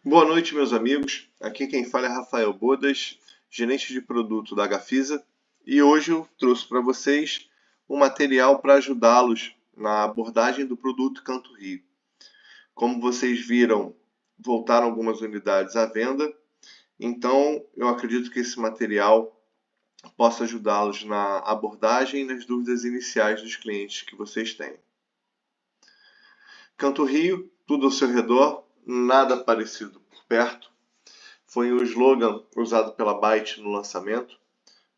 Boa noite, meus amigos. Aqui quem fala é Rafael Bodas, gerente de produto da Gafisa, e hoje eu trouxe para vocês um material para ajudá-los na abordagem do produto Canto Rio. Como vocês viram, voltaram algumas unidades à venda, então eu acredito que esse material possa ajudá-los na abordagem e nas dúvidas iniciais dos clientes que vocês têm. Canto Rio, tudo ao seu redor, nada parecido por perto. Foi o slogan usado pela Byte no lançamento.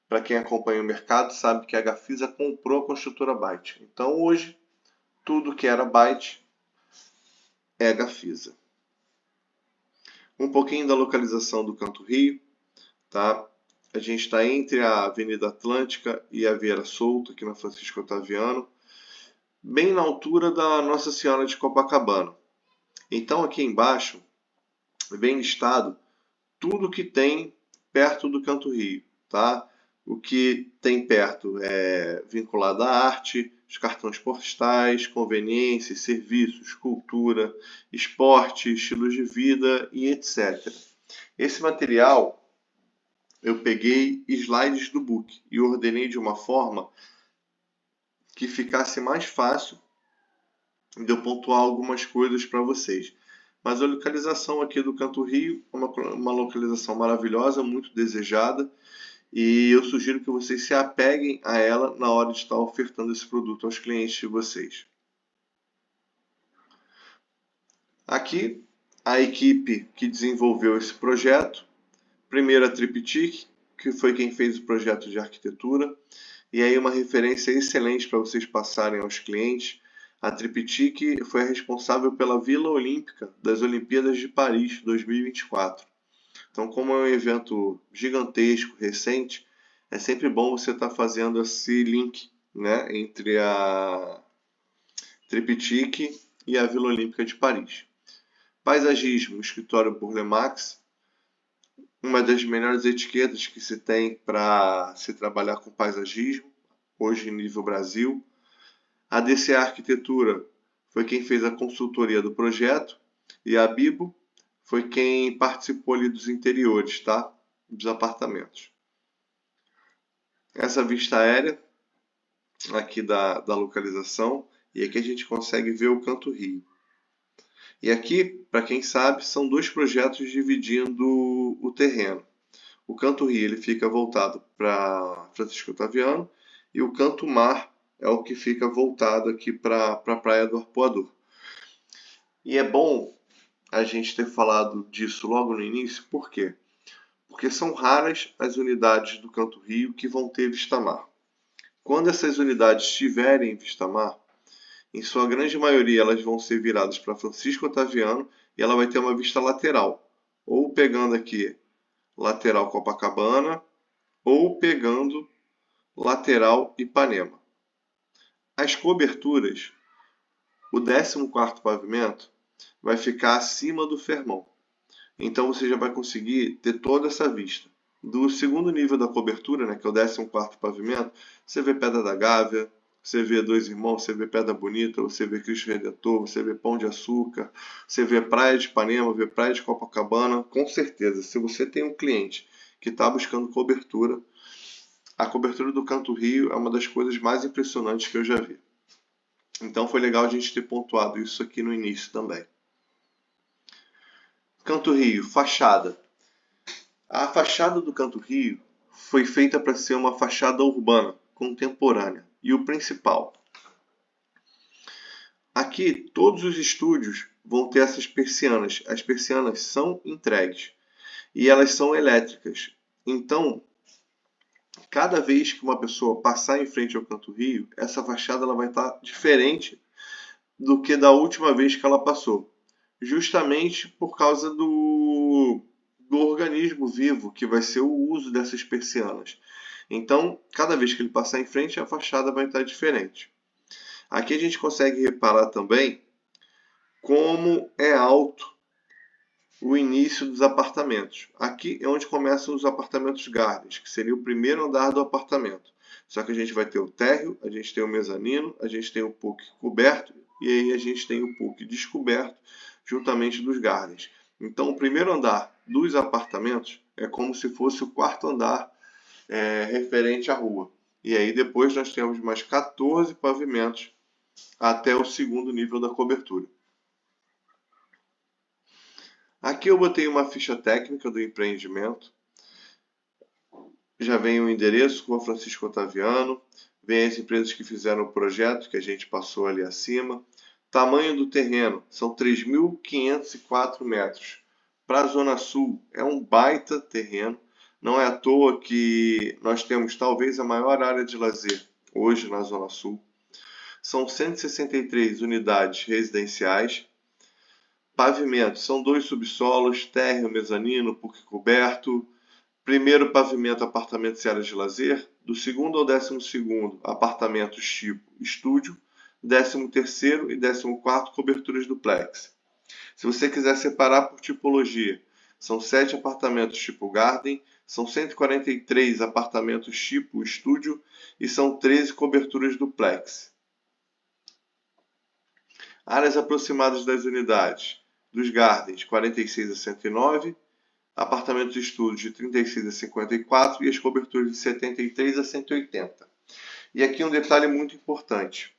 Para quem acompanha o mercado sabe que a Gafisa comprou a construtora Byte. Então hoje, tudo que era Byte é Gafisa. Um pouquinho da localização do Canto Rio. Tá? A gente está entre a Avenida Atlântica e a Vieira Solto, aqui na Francisco Otaviano, bem na altura da Nossa Senhora de Copacabana. Então aqui embaixo, bem listado, tudo que tem perto do Canto Rio, tá? O que tem perto é vinculado à arte, os cartões postais, conveniências, serviços, cultura, esporte, estilos de vida e etc. Esse material eu peguei slides do book e ordenei de uma forma que ficasse mais fácil de eu pontuar algumas coisas para vocês. Mas a localização aqui do Canto Rio é uma localização maravilhosa, muito desejada, e eu sugiro que vocês se apeguem a ela na hora de estar ofertando esse produto aos clientes de vocês. Aqui, a equipe que desenvolveu esse projeto, primeiro a Triptych, que foi quem fez o projeto de arquitetura, e aí uma referência excelente para vocês passarem aos clientes. A Triptych foi a responsável pela Vila Olímpica das Olimpíadas de Paris 2024. Então, como é um evento gigantesco, recente, é sempre bom você estar fazendo esse link, né, entre a Triptych e a Vila Olímpica de Paris. Paisagismo, escritório Burle Marx, uma das melhores etiquetas que se tem para se trabalhar com paisagismo, hoje em nível Brasil. A DCA Arquitetura foi quem fez a consultoria do projeto e a Bibo foi quem participou ali dos interiores, tá? Dos apartamentos. Essa vista aérea aqui da localização, e aqui a gente consegue ver o Canto Rio. E aqui, para quem sabe, são dois projetos dividindo o terreno. O Canto Rio ele fica voltado para Francisco Otaviano e o Canto Mar é o que fica voltado aqui para a Praia do Arpoador. E é bom a gente ter falado disso logo no início, por quê? Porque são raras as unidades do Canto Rio que vão ter vista-mar. Quando essas unidades tiverem vista-mar, em sua grande maioria elas vão ser viradas para Francisco Otaviano e ela vai ter uma vista lateral, ou pegando aqui lateral Copacabana, ou pegando lateral Ipanema. As coberturas, o 14º pavimento vai ficar acima do Fermão. Então você já vai conseguir ter toda essa vista. Do segundo nível da cobertura, né, que é o 14º pavimento, você vê Pedra da Gávea, você vê Dois Irmãos, você vê Pedra Bonita, você vê Cristo Redentor, você vê Pão de Açúcar, você vê Praia de Ipanema, vê Praia de Copacabana. Com certeza, se você tem um cliente que está buscando cobertura, a cobertura do Canto Rio é uma das coisas mais impressionantes que eu já vi. Então foi legal a gente ter pontuado isso aqui no início também. Canto Rio, fachada. A fachada do Canto Rio foi feita para ser uma fachada urbana, contemporânea. E o principal, aqui todos os estúdios vão ter essas persianas. As persianas são entregues e elas são elétricas. Então, cada vez que uma pessoa passar em frente ao Canto Rio, essa fachada ela vai estar diferente do que da última vez que ela passou. Justamente por causa do organismo vivo, que vai ser o uso dessas persianas. Então, cada vez que ele passar em frente, a fachada vai estar diferente. Aqui a gente consegue reparar também como é alto o início dos apartamentos. Aqui é onde começam os apartamentos Gardens, que seria o primeiro andar do apartamento. Só que a gente vai ter o térreo, a gente tem o mezanino, a gente tem o PUC coberto e aí a gente tem o PUC descoberto juntamente dos Gardens. Então, o primeiro andar dos apartamentos é como se fosse o quarto andar referente à rua. E aí depois nós temos mais 14 pavimentos até o segundo nível da cobertura. Aqui eu botei uma ficha técnica do empreendimento. Já vem o endereço, Rua Francisco Otaviano, vem as empresas que fizeram o projeto, que a gente passou ali acima. Tamanho do terreno, são 3.504 metros. Para a Zona Sul, é um baita terreno. Não é à toa que nós temos talvez a maior área de lazer hoje na Zona Sul. São 163 unidades residenciais. Pavimentos, são 2 subsolos, térreo, mezanino, PUC coberto. Primeiro pavimento, apartamentos e áreas de lazer. Do segundo ao 12º, apartamentos tipo estúdio. 13º e 14º, coberturas duplex. Se você quiser separar por tipologia, são 7 apartamentos tipo garden, são 143 apartamentos tipo estúdio e são 13 coberturas duplex. Áreas aproximadas das unidades. Dos gardens, 46 a 109, apartamentos de estúdio de 36 a 54 e as coberturas de 73 a 180. E aqui um detalhe muito importante.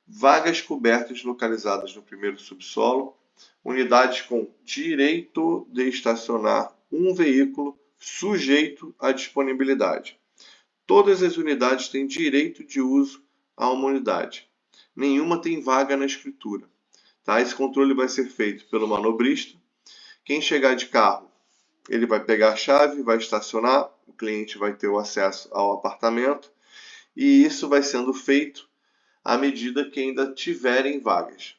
Vagas cobertas localizadas no primeiro subsolo, unidades com direito de estacionar um veículo sujeito à disponibilidade. Todas as unidades têm direito de uso a uma unidade. Nenhuma tem vaga na escritura. Tá? Esse controle vai ser feito pelo manobrista. Quem chegar de carro, ele vai pegar a chave, vai estacionar, o cliente vai ter o acesso ao apartamento e isso vai sendo feito à medida que ainda tiverem vagas.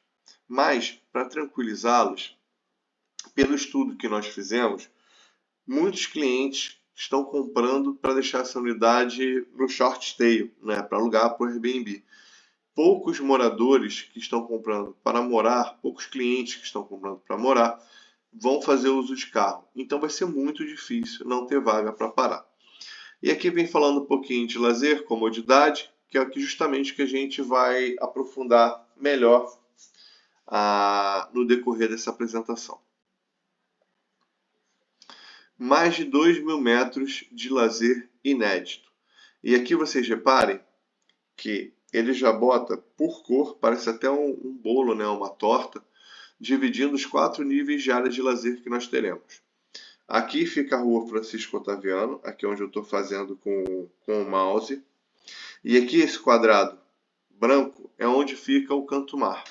Mas, para tranquilizá-los, pelo estudo que nós fizemos, muitos clientes estão comprando para deixar essa unidade no short stay, né, para alugar para o Airbnb. Poucos moradores que estão comprando para morar, poucos clientes que estão comprando para morar, vão fazer uso de carro. Então vai ser muito difícil não ter vaga para parar. E aqui vem falando um pouquinho de lazer, comodidade, que é aqui justamente que a gente vai aprofundar melhor no decorrer dessa apresentação. Mais de 2.000 metros de lazer inédito. E aqui vocês reparem que ele já bota por cor, parece até um bolo, né, uma torta, dividindo os 4 níveis de área de lazer que nós teremos. Aqui fica a Rua Francisco Otaviano, aqui onde eu estou fazendo com o mouse. E aqui esse quadrado branco é onde fica o canto mar.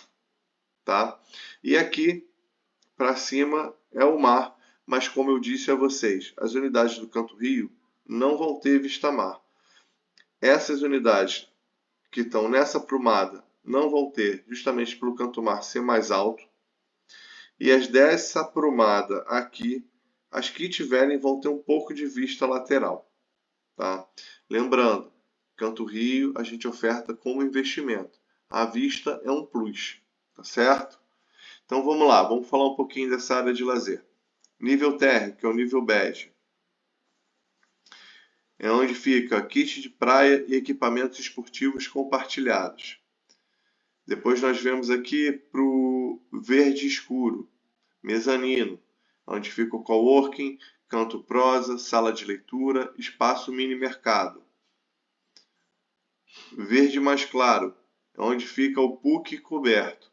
Tá? E aqui para cima é o mar, mas como eu disse a vocês, as unidades do Canto Rio não vão ter vista mar. Essas unidades que estão nessa prumada não vão ter, justamente pelo canto mar ser mais alto. E as dessa prumada aqui, as que tiverem vão ter um pouco de vista lateral. Tá? Lembrando, Canto Rio a gente oferta como investimento. A vista é um plus, tá certo? Então vamos lá, vamos falar um pouquinho dessa área de lazer. Nível térreo, que é o nível bege. É onde fica kit de praia e equipamentos esportivos compartilhados. Depois nós vemos aqui para o verde escuro, mezanino, onde fica o coworking, canto prosa, sala de leitura, espaço mini mercado. Verde mais claro, é onde fica o PUC coberto,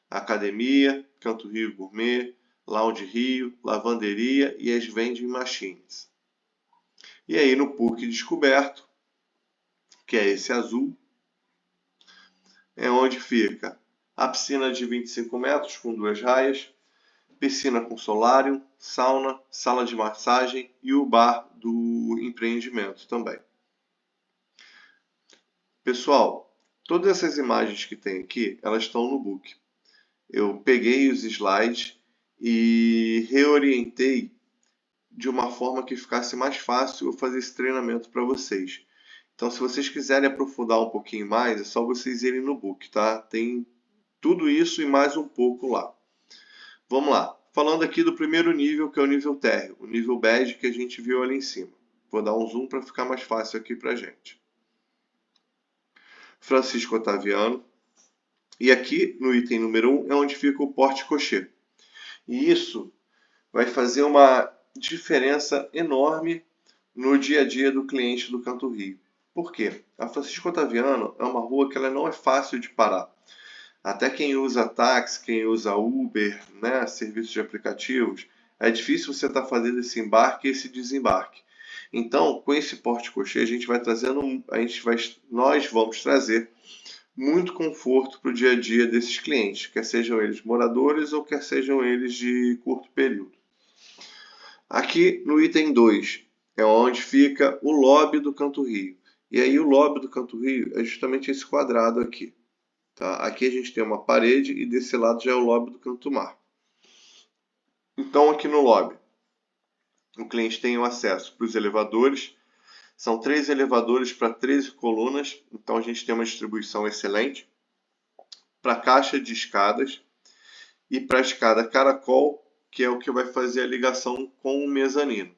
academia, Canto Rio Gourmet, Lounge Rio, lavanderia e as vending machines. E aí no PUC descoberto, que é esse azul, é onde fica a piscina de 25 metros com 2 raias, piscina com solário, sauna, sala de massagem e o bar do empreendimento também. Pessoal, todas essas imagens que tem aqui, elas estão no book. Eu peguei os slides e reorientei de uma forma que ficasse mais fácil eu fazer esse treinamento para vocês. Então, se vocês quiserem aprofundar um pouquinho mais, é só vocês irem no book, tá? Tem tudo isso e mais um pouco lá. Vamos lá. Falando aqui do primeiro nível, que é o nível térreo, o nível bege que a gente viu ali em cima. Vou dar um zoom para ficar mais fácil aqui para a gente. Francisco Otaviano. E aqui, no item número 1, é onde fica o porte cochê. E isso vai fazer uma diferença enorme no dia a dia do cliente do Canto Rio. Por quê? A Francisco Otaviano é uma rua que ela não é fácil de parar. Até quem usa táxi, quem usa Uber, né, serviços de aplicativos, é difícil você estar fazendo esse embarque e esse desembarque. Então, com esse porte-cocher, nós vamos trazer muito conforto para o dia a dia desses clientes, quer sejam eles moradores ou quer sejam eles de curto período. Aqui no item 2 é onde fica o lobby do Canto Rio. E aí o lobby do Canto Rio é justamente esse quadrado aqui. Tá? Aqui a gente tem uma parede e desse lado já é o lobby do Canto Mar. Então aqui no lobby o cliente tem o acesso para os elevadores. São 3 elevadores para 13 colunas, então a gente tem uma distribuição excelente. Para a caixa de escadas e para a escada caracol, que é o que vai fazer a ligação com o mezanino.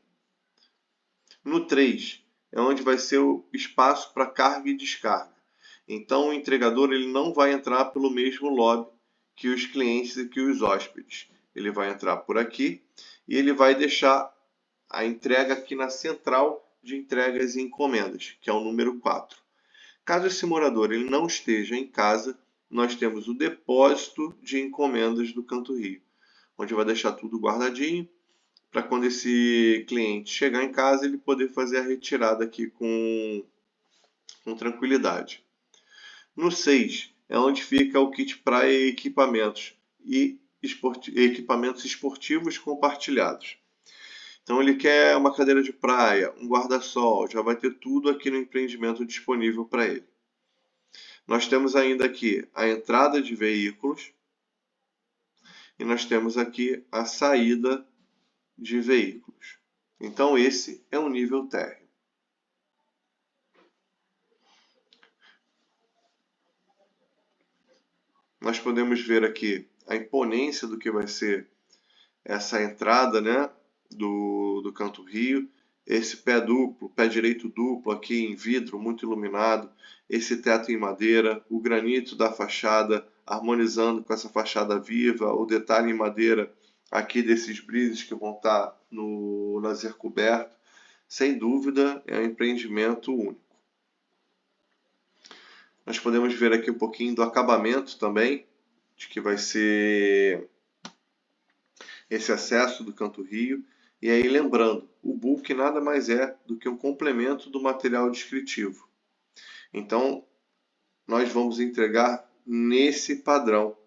No 3 é onde vai ser o espaço para carga e descarga. Então o entregador ele não vai entrar pelo mesmo lobby que os clientes e que os hóspedes. Ele vai entrar por aqui e ele vai deixar a entrega aqui na central de entregas e encomendas, que é o número 4. Caso esse morador ele não esteja em casa, nós temos o depósito de encomendas do Canto Rio, onde vai deixar tudo guardadinho, para quando esse cliente chegar em casa, ele poder fazer a retirada aqui com tranquilidade. No 6 é onde fica o kit praia e equipamentos equipamentos esportivos compartilhados. Então ele quer uma cadeira de praia, um guarda-sol, já vai ter tudo aqui no empreendimento disponível para ele. Nós temos ainda aqui a entrada de veículos e nós temos aqui a saída de veículos. Então esse é o nível térreo. Nós podemos ver aqui a imponência do que vai ser essa entrada, né, do Canto Rio, esse pé duplo, pé direito duplo aqui em vidro muito iluminado, esse teto em madeira, o granito da fachada harmonizando com essa fachada viva, o detalhe em madeira aqui desses brises que vão estar no lazer coberto, sem dúvida é um empreendimento único. Nós podemos ver aqui um pouquinho do acabamento também, de que vai ser esse acesso do Canto Rio. E aí lembrando, o book nada mais é do que um complemento do material descritivo. Então, nós vamos entregar nesse padrão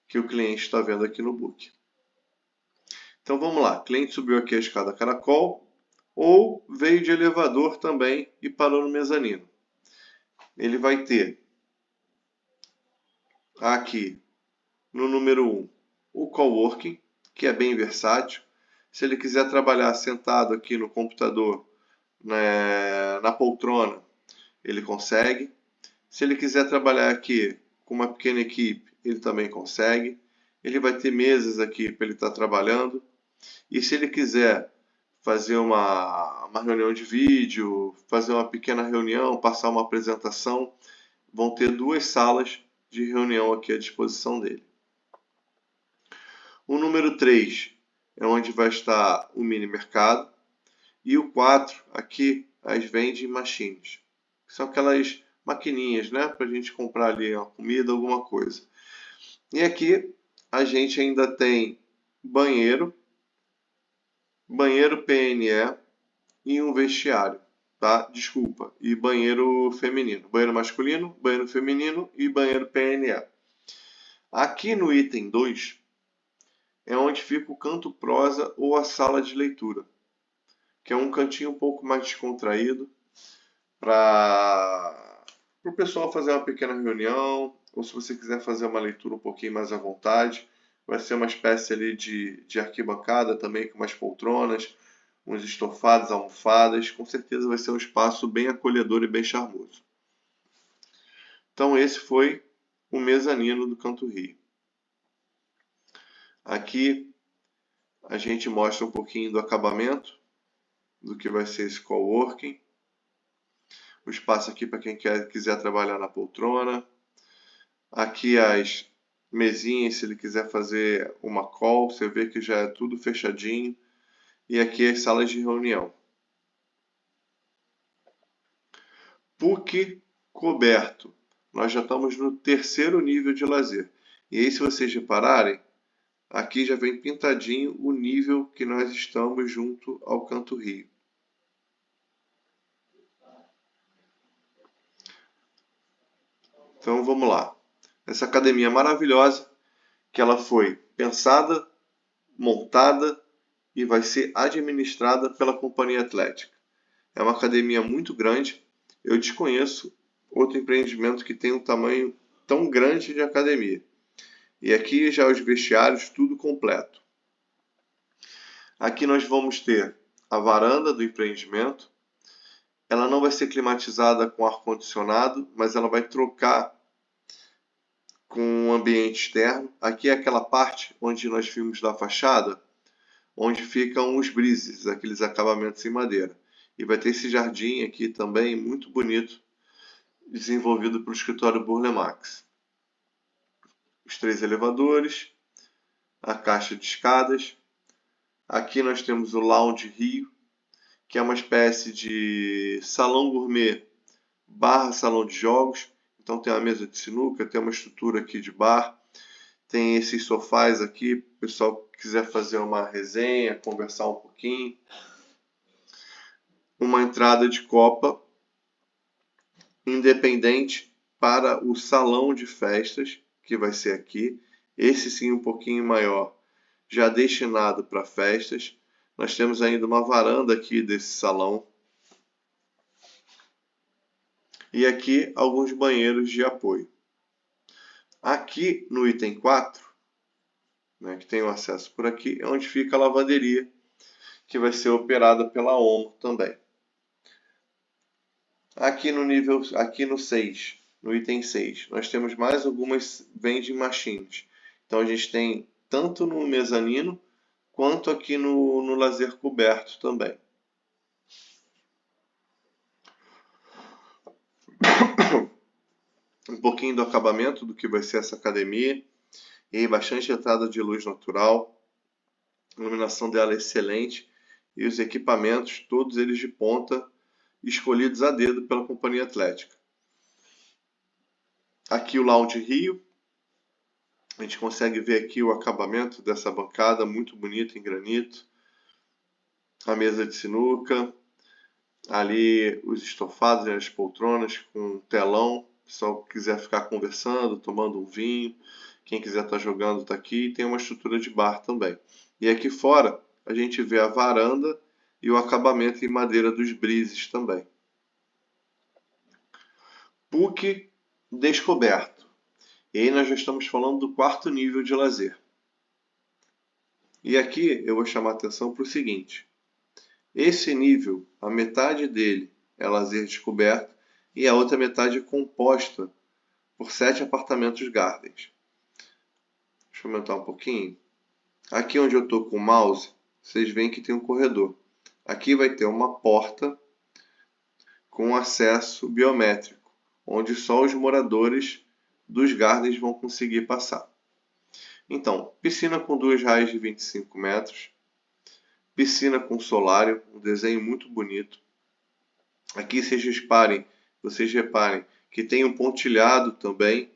que o cliente está vendo aqui no book. Então vamos lá, o cliente subiu aqui a escada caracol ou veio de elevador também e parou no mezanino. Ele vai ter aqui no número 1 o coworking, que é bem versátil. Se ele quiser trabalhar sentado aqui no computador, na poltrona, ele consegue. Se ele quiser trabalhar aqui com uma pequena equipe, ele também consegue. Ele vai ter mesas aqui para ele estar trabalhando. E se ele quiser fazer uma reunião de vídeo, fazer uma pequena reunião, passar uma apresentação, vão ter 2 salas de reunião aqui à disposição dele. O número 3 é onde vai estar o mini mercado. E o 4, aqui, as vending machines. São aquelas maquininhas, né? Para a gente comprar ali uma comida, alguma coisa. E aqui a gente ainda tem banheiro PNE e um vestiário, tá? Desculpa. E banheiro feminino. Banheiro masculino, banheiro feminino e banheiro PNE. Aqui no item 2 é onde fica o canto prosa ou a sala de leitura, que é um cantinho um pouco mais descontraído para o pessoal fazer uma pequena reunião, ou se você quiser fazer uma leitura um pouquinho mais à vontade. Vai ser uma espécie ali de arquibancada também, com umas poltronas, uns estofados, almofadas. Com certeza vai ser um espaço bem acolhedor e bem charmoso. Então esse foi o mezanino do Canto Rio. Aqui a gente mostra um pouquinho do acabamento, do que vai ser esse coworking. O espaço aqui para quem quiser trabalhar na poltrona. Aqui as mesinhas, se ele quiser fazer uma call, você vê que já é tudo fechadinho. E aqui as salas de reunião. PUC coberto. Nós já estamos no terceiro nível de lazer. E aí, se vocês repararem, aqui já vem pintadinho o nível que nós estamos junto ao Canto Rio. Então vamos lá. Essa academia maravilhosa, que ela foi pensada, montada e vai ser administrada pela Companhia Atlética. É uma academia muito grande. Eu desconheço outro empreendimento que tem um tamanho tão grande de academia. E aqui já os vestiários, tudo completo. Aqui nós vamos ter a varanda do empreendimento. Ela não vai ser climatizada com ar-condicionado, mas ela vai trocar com o ambiente externo. Aqui é aquela parte onde nós vimos da fachada, onde ficam os brises, aqueles acabamentos em madeira. E vai ter esse jardim aqui também, muito bonito, desenvolvido para o escritório Burle Marx. Os 3 elevadores, a caixa de escadas. Aqui nós temos o Lounge Rio, que é uma espécie de salão gourmet barra salão de jogos. Então tem uma mesa de sinuca, tem uma estrutura aqui de bar, tem esses sofás aqui, o pessoal que quiser fazer uma resenha, conversar um pouquinho. Uma entrada de copa independente para o salão de festas, que vai ser aqui. Esse sim um pouquinho maior, já destinado para festas. Nós temos ainda uma varanda aqui desse salão. E aqui alguns banheiros de apoio. Aqui no item 4, né, que tem o acesso por aqui, é onde fica a lavanderia, que vai ser operada pela Omo também. Aqui no 6, no item 6, nós temos mais algumas vending machines. Então a gente tem tanto no mezanino quanto aqui no lazer coberto também. Um pouquinho do acabamento do que vai ser essa academia. E bastante entrada de luz natural. A iluminação dela é excelente. E os equipamentos, todos eles de ponta, escolhidos a dedo pela Companhia Atlética. Aqui o Lounge Rio. A gente consegue ver aqui o acabamento dessa bancada, muito bonita em granito. A mesa de sinuca. Ali os estofados e as poltronas com telão. O pessoal que quiser ficar conversando, tomando um vinho. Quem quiser estar jogando está aqui. E tem uma estrutura de bar também. E aqui fora a gente vê a varanda e o acabamento em madeira dos brises também. PUC descoberto. E aí nós já estamos falando do 4º nível de lazer. E aqui eu vou chamar a atenção para o seguinte. Esse nível, a metade dele é lazer descoberto e a outra metade é composta por 7 apartamentos gardens. Deixa eu aumentar um pouquinho. Aqui onde eu estou com o mouse, vocês veem que tem um corredor. Aqui vai ter uma porta com acesso biométrico, onde só os moradores dos gardens vão conseguir passar. Então, piscina com 2 raias de 25 metros, piscina com solário, um desenho muito bonito. Aqui vocês reparem que tem um pontilhado também,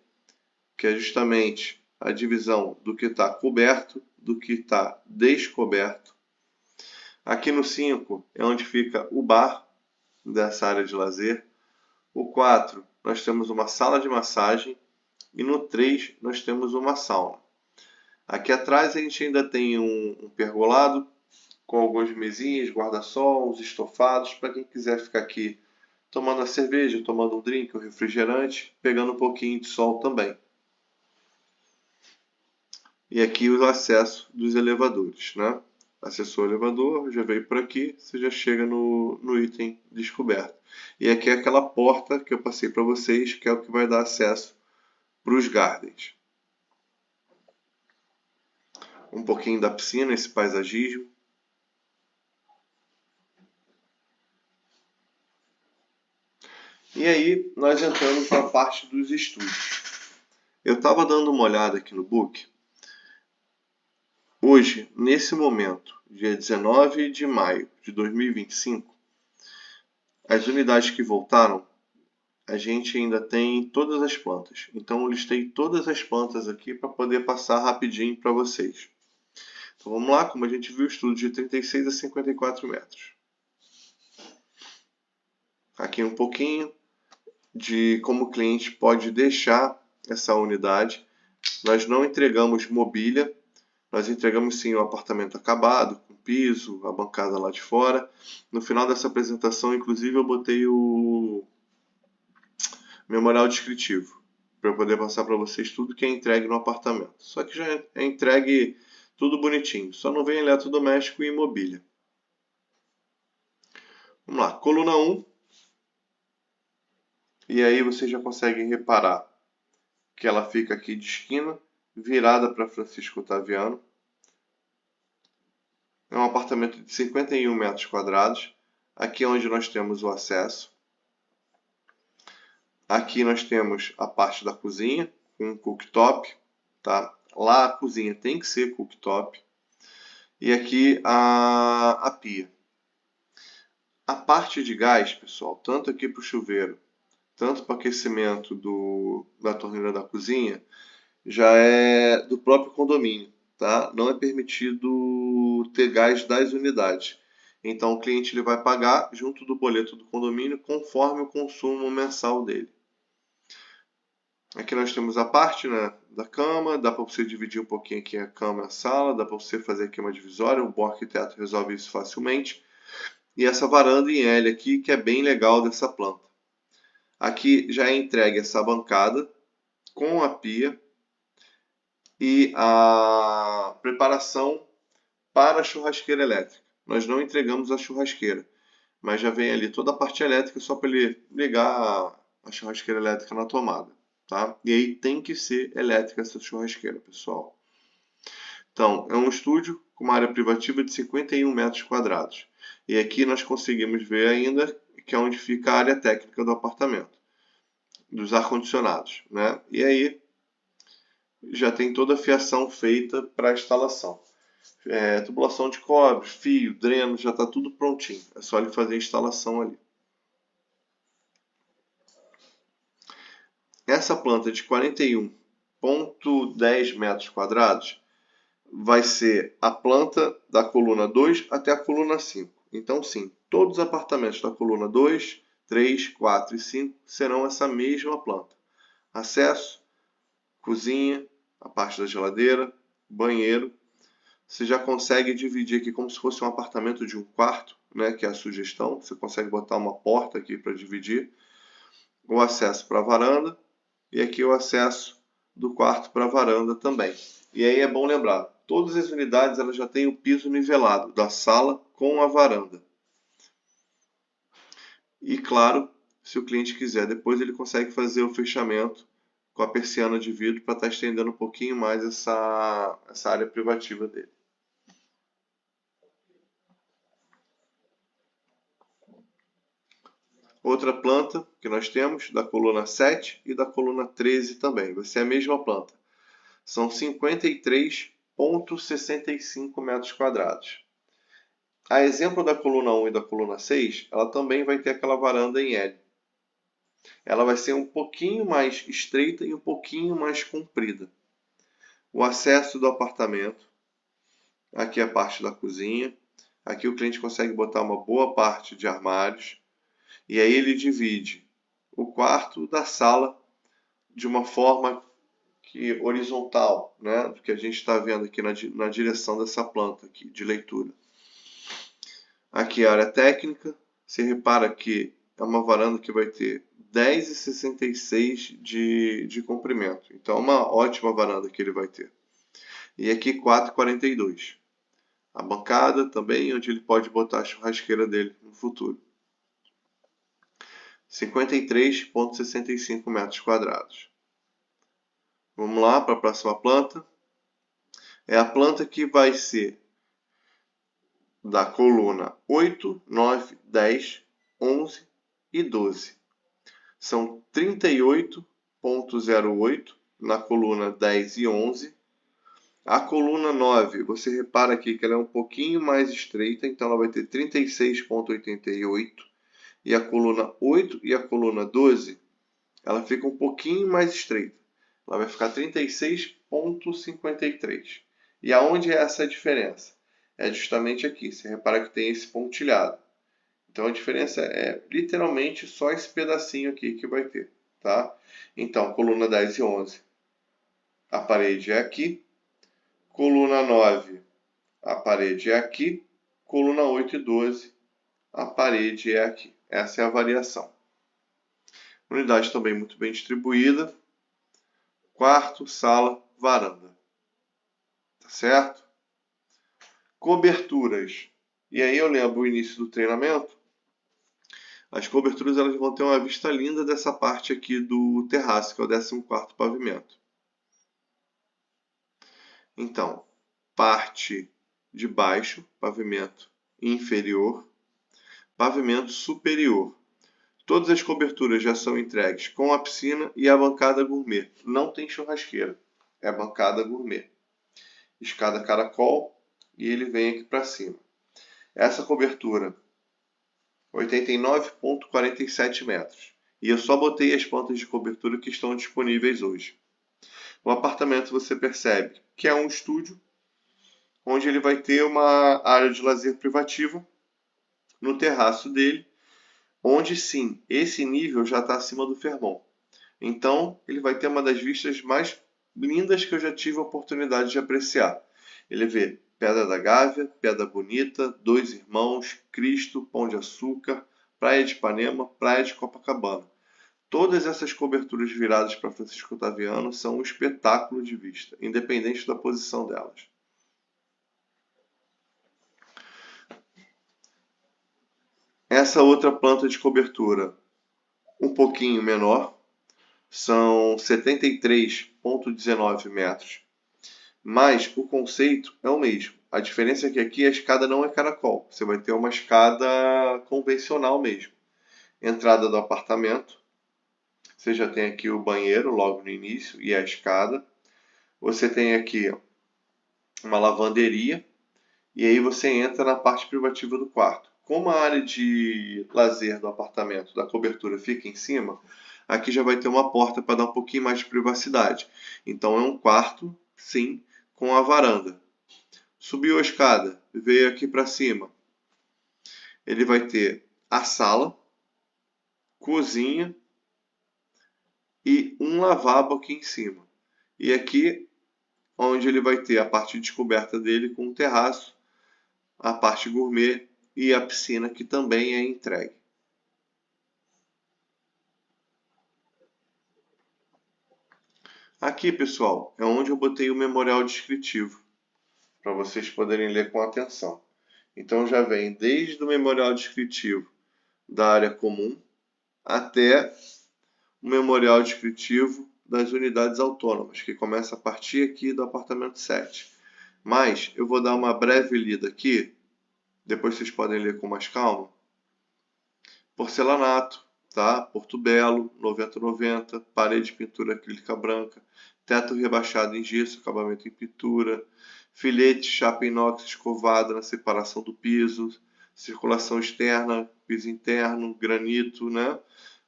que é justamente a divisão do que está coberto, do que está descoberto. Aqui no 5 é onde fica o bar dessa área de lazer. O 4 nós temos uma sala de massagem e no 3 nós temos uma sauna. Aqui atrás a gente ainda tem um pergolado com algumas mesinhas, guarda-sol, uns estofados, para quem quiser ficar aqui tomando a cerveja, tomando um drink, um refrigerante, pegando um pouquinho de sol também. E aqui o acesso dos elevadores, né? Acessou o elevador, já veio por aqui, você já chega no item descoberto. E aqui é aquela porta que eu passei para vocês, que é o que vai dar acesso para os gardens. Um pouquinho da piscina, esse paisagismo. E aí nós entramos na parte dos estúdios. Eu estava dando uma olhada aqui no book. Hoje, nesse momento, dia 19 de maio de 2025, as unidades que voltaram, a gente ainda tem todas as plantas. Então, eu listei todas as plantas aqui para poder passar rapidinho para vocês. Então, vamos lá, como a gente viu, estudo de 36 a 54 metros. Aqui um pouquinho de como o cliente pode deixar essa unidade. Nós não entregamos mobília, nós entregamos sim o apartamento acabado, com piso, a bancada lá de fora. No final dessa apresentação, inclusive, eu botei o memorial descritivo, para eu poder passar para vocês tudo que é entregue no apartamento. Só que já é entregue tudo bonitinho, só não vem eletrodoméstico e mobília. Vamos lá, coluna 1. E aí vocês já conseguem reparar que ela fica aqui de esquina, virada para Francisco Otaviano. É um apartamento de 51 metros quadrados. Aqui é onde nós temos o acesso. Aqui nós temos a parte da cozinha, com um cooktop. Tá? Lá a cozinha tem que ser cooktop. E aqui a pia. A parte de gás, pessoal, tanto aqui para o chuveiro, tanto para o aquecimento da torneira da cozinha, já é do próprio condomínio, tá? Não é permitido ter gás das unidades. Então o cliente ele vai pagar junto do boleto do condomínio conforme o consumo mensal dele. Aqui nós temos a parte, né, da cama, dá para você dividir um pouquinho aqui a cama e a sala, dá para você fazer aqui uma divisória, o bom arquiteto resolve isso facilmente. E essa varanda em L aqui, que é bem legal dessa planta. Aqui já é entregue essa bancada com a pia e a preparação para a churrasqueira elétrica. Nós não entregamos a churrasqueira, mas já vem ali toda a parte elétrica só para ele ligar a churrasqueira elétrica na tomada. Tá? E aí tem que ser elétrica essa churrasqueira, pessoal. Então, é um estúdio com uma área privativa de 51 metros quadrados. E aqui nós conseguimos ver ainda que é onde fica a área técnica do apartamento, dos ar-condicionados, né? E aí já tem toda a fiação feita para a instalação. Tubulação de cobre, fio, dreno, já está tudo prontinho. É só ele fazer a instalação ali. Essa planta de 41,10 metros quadrados vai ser a planta da coluna 2 até a coluna 5. Então, sim, todos os apartamentos da coluna 2, 3, 4 e 5 serão essa mesma planta. Acesso, cozinha, a parte da geladeira, banheiro. Você já consegue dividir aqui como se fosse um apartamento de um quarto, né, que é a sugestão. Você consegue botar uma porta aqui para dividir. O acesso para a varanda e aqui o acesso do quarto para a varanda também. E aí é bom lembrar, todas as unidades elas já têm o piso nivelado da sala com a varanda. E claro, se o cliente quiser, depois ele consegue fazer o fechamento com a persiana de vidro para estar estendendo um pouquinho mais essa área privativa dele. Outra planta que nós temos, da coluna 7 e da coluna 13 também, vai ser a mesma planta. São 53,65 metros quadrados. A exemplo da coluna 1 e da coluna 6, ela também vai ter aquela varanda em L. Ela vai ser um pouquinho mais estreita e um pouquinho mais comprida. O acesso do apartamento, aqui a parte da cozinha, aqui o cliente consegue botar uma boa parte de armários, e aí ele divide o quarto da sala de uma forma horizontal, né, do que a gente está vendo aqui na direção dessa planta aqui, de leitura. Aqui a área técnica, você repara que é uma varanda que vai ter 10,66 de comprimento. Então é uma ótima varanda que ele vai ter. E aqui 4,42. A bancada também, onde ele pode botar a churrasqueira dele no futuro. 53,65 metros quadrados. Vamos lá para a próxima planta. É a planta que vai ser da coluna 8, 9, 10, 11 e 12. São 38,08 na coluna 10 e 11. A coluna 9, você repara aqui que ela é um pouquinho mais estreita, então ela vai ter 36,88. E a coluna 8 e a coluna 12, ela fica um pouquinho mais estreita. Ela vai ficar 36,53. E aonde é essa diferença? É justamente aqui. Você repara que tem esse pontilhado. Então a diferença é literalmente só esse pedacinho aqui que vai ter, tá? Então, coluna 10 e 11, a parede é aqui. Coluna 9, a parede é aqui. Coluna 8 e 12, a parede é aqui. Essa é a variação. Unidade também muito bem distribuída. Quarto, sala, varanda. Tá certo? Coberturas. E aí eu lembro o início do treinamento. As coberturas elas vão ter uma vista linda dessa parte aqui do terraço, que é o 14º pavimento. Então, parte de baixo, pavimento inferior, pavimento superior. Todas as coberturas já são entregues com a piscina e a bancada gourmet. Não tem churrasqueira, é bancada gourmet. Escada caracol e ele vem aqui para cima. Essa cobertura, 89,47 metros. E eu só botei as pontas de cobertura que estão disponíveis hoje. O apartamento você percebe que é um estúdio, onde ele vai ter uma área de lazer privativa no terraço dele, onde sim, esse nível já está acima do Fairmont. Então, ele vai ter uma das vistas mais lindas que eu já tive a oportunidade de apreciar. Ele vê Pedra da Gávea, Pedra Bonita, Dois Irmãos, Cristo, Pão de Açúcar, Praia de Ipanema, Praia de Copacabana. Todas essas coberturas viradas para Francisco Otaviano são um espetáculo de vista, independente da posição delas. Essa outra planta de cobertura, um pouquinho menor, são 73,19 metros. Mas o conceito é o mesmo. A diferença é que aqui a escada não é caracol. Você vai ter uma escada convencional mesmo. Entrada do apartamento. Você já tem aqui o banheiro logo no início e a escada. Você tem aqui uma lavanderia. E aí você entra na parte privativa do quarto. Como a área de lazer do apartamento, da cobertura, fica em cima, aqui já vai ter uma porta para dar um pouquinho mais de privacidade. Então é um quarto, sim, com a varanda. Subiu a escada, veio aqui para cima. Ele vai ter a sala, cozinha e um lavabo aqui em cima. E aqui, onde ele vai ter a parte descoberta dele com um terraço, a parte gourmet e a piscina que também é entregue. Aqui, pessoal, é onde eu botei o memorial descritivo, para vocês poderem ler com atenção. Então já vem desde o memorial descritivo da área comum até o memorial descritivo das unidades autônomas, que começa a partir aqui do apartamento 7. Mas eu vou dar uma breve lida aqui, depois vocês podem ler com mais calma. Porcelanato, tá? Porto Belo, 90-90, parede de pintura acrílica branca, teto rebaixado em gesso, acabamento em pintura, filete, chapa inox escovada na separação do piso, circulação externa, piso interno, granito, né?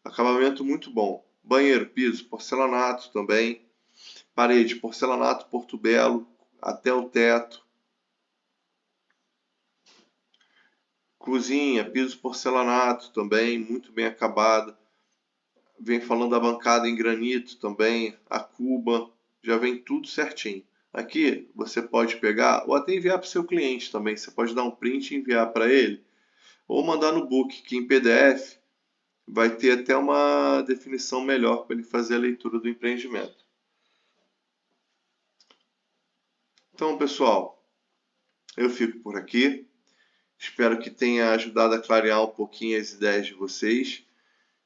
Acabamento muito bom. Banheiro, piso, porcelanato também. Parede, porcelanato, Porto Belo, até o teto. Cozinha, piso porcelanato também, muito bem acabada. Vem falando da bancada em granito também, a cuba, já vem tudo certinho. Aqui você pode pegar ou até enviar para o seu cliente também. Você pode dar um print e enviar para ele, ou mandar no book, que em PDF vai ter até uma definição melhor para ele fazer a leitura do empreendimento. Então, pessoal, eu fico por aqui. Espero que tenha ajudado a clarear um pouquinho as ideias de vocês.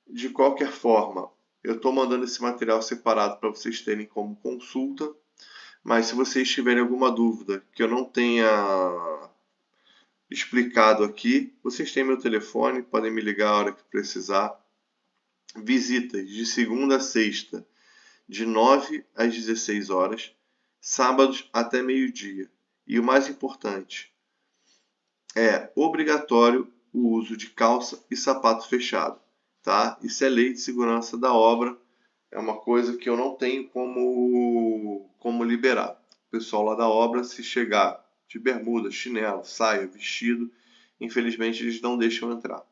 De qualquer forma, eu estou mandando esse material separado para vocês terem como consulta. Mas se vocês tiverem alguma dúvida que eu não tenha explicado aqui, vocês têm meu telefone, podem me ligar a hora que precisar. Visitas de segunda a sexta, de 9 às 16 horas, sábados até meio-dia. E o mais importante, é obrigatório o uso de calça e sapato fechado, tá? Isso é lei de segurança da obra, é uma coisa que eu não tenho como liberar. O pessoal lá da obra, se chegar de bermuda, chinelo, saia, vestido, infelizmente eles não deixam entrar.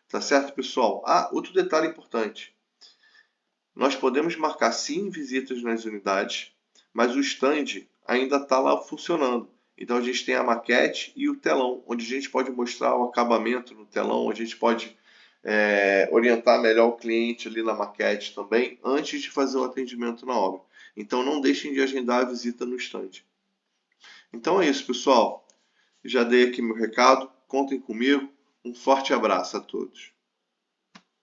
Tá certo, pessoal? Ah, outro detalhe importante. Nós podemos marcar sim visitas nas unidades, mas o stand ainda está lá funcionando. Então a gente tem a maquete e o telão, onde a gente pode mostrar o acabamento no telão, a gente pode orientar melhor o cliente ali na maquete também, antes de fazer o atendimento na obra. Então não deixem de agendar a visita no stand. Então é isso, pessoal. Já dei aqui meu recado, contem comigo. Um forte abraço a todos.